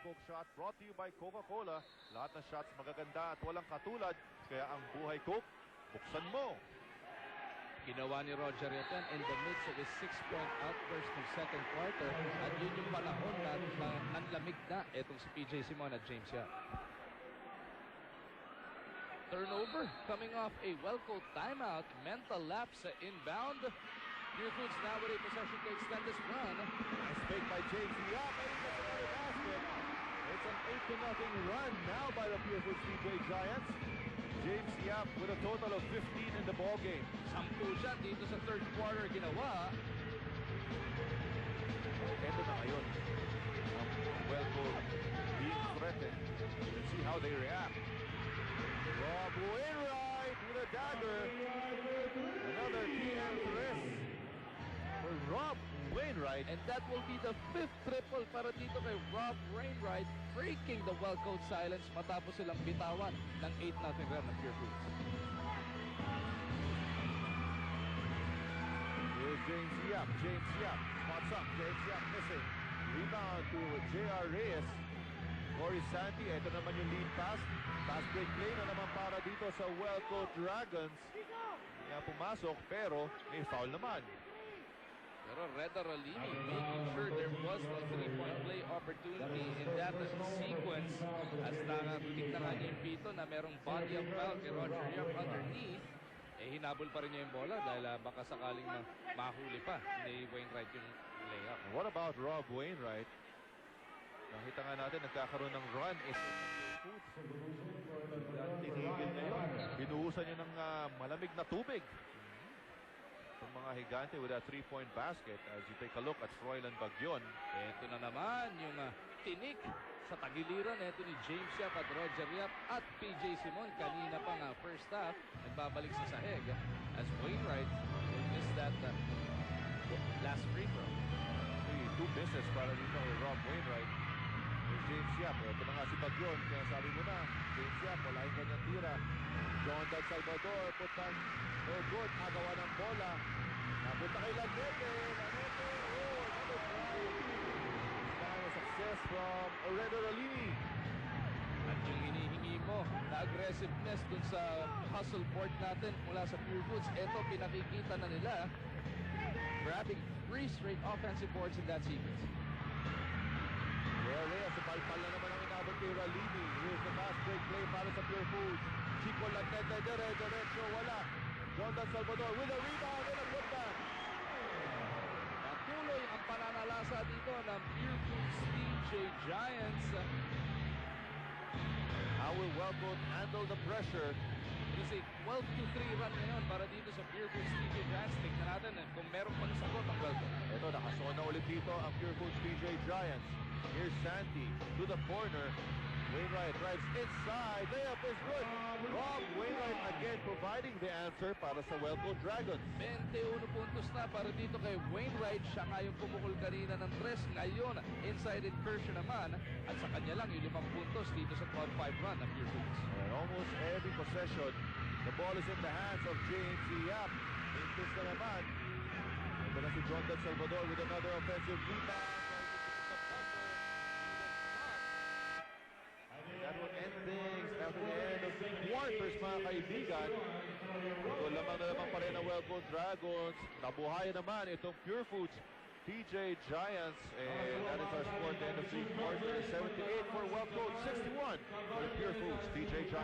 Coke shot brought to you by Coca-Cola. Lahat ng shots magaganda at walang katulad. Kaya ang buhay Coke, buksan mo. Ginawa ni Roger yan in the midst of his 6-point outburst ng second quarter. At yun yung panahon na nanlamig na itong si PJ Simon at James Yap. Turnover coming off a well-called timeout. Mental lapse inbound. Pure Foods now with a possession to extend this run. Nice fake by James Yap. And he gets another basket. It's an 8-0 run now by the Pure Foods PJ Giants. James Yap with a total of 15 in the ball game. 10 siya dito sa third quarter ginawa. Ito na ngayon. Well-called being threatened. Let's see how they react. Rob Wainwright with a dagger. Another TM threat for Rob Wainwright. And that will be the 5th triple para dito kay Rob Wainwright, breaking the well-called silence matapos silang bitawan ng 8-0 run ng Pure Foods. Here's James Yap. James Yap spots up. James Yap missing. Rebound to J.R. Reyes. Corey Santi, ito naman yung lead pass. Fast break play na naman para dito sa well-called Dragons. Kaya pumasok pero may foul naman. Pero Reda Rolini making sure there was a 3-point play opportunity in that sequence. As titignan nga niya yung pito na merong body of foul kay Roger Yap underneath. Hinabol pa rin niya yung bola dahil baka sakaling mahuli pa ni Wainwright yung layup. What about Rob Wainwright? Nakita nga natin nagkakaroon ng run. Tinigil na yun. Binuhusan niya ng malamig na tubig. Itong mga higante with a 3-point basket as you take a look at Froilan Bagyon. Ito na naman yung tinik sa tagiliran. Ito ni James Yap at Roger Yap at PJ Simon. Kanina pa nga first half, nagbabalik sa sahig as Wainwright will miss that last free throw. 2 misses para dito kay Rob Wainwright. There's James Yap. Ito na nga si Bagyon. Kaya sabi mo na, James Yap, wala yung kanyang tira. John Dad Salvador, putan, no good. Agawa ng bola. Napunta kay Lanete. Lanete, oh, another try. This time a success from Reda Rolini. At yung hinihingi mo na aggressiveness dun sa hustle board natin mula sa Pure Foods, ito pinakikita na nila. Grabbing 3 straight offensive boards in that sequence. Well, Reyes, pal-pal na naman ang inabot kay Rolini. Here's the fast break play para sa Pure Foods. Chico Lanete, diretso, wala. Jonathan Salvador with a rebound and a putback. Patuloy ang pananalasa dito ng Pure Foods TJ Giants. How will Wellcoat handle the pressure? It is a 12-3 run ngayon para dito sa Pure Foods TJ Giants. Tignan natin kung meron pang sagot ang Wellcoat. Ito, nakasona ulit dito ang Pure Foods PJ Giants. Here's Santi to the corner. Wainwright drives inside. Layup is good. Rob Wainwright again providing the answer para sa Wellcoat Dragons. 21 puntos na para dito kay Wainwright. Siya nga yung pumukul kanina ng 3. Ngayon, inside incursion naman. At sa kanya lang yung 5 puntos dito sa 12-5 run ng Pure Foods. And almost every possession, the ball is in the hands of James Yap. Intis na naman. Ito na si John Dad Salvador with another offensive rebound. That would end things after the end of quarters, mga kaibigan. Ito lamang na naman pa rin ang Wellcoat Dragons. Nabuhay naman itong Pure Foods PJ Giants. And that is our score at the end of the quarter. 78 for Wellcoat, 61 for the Pure Foods PJ Giants.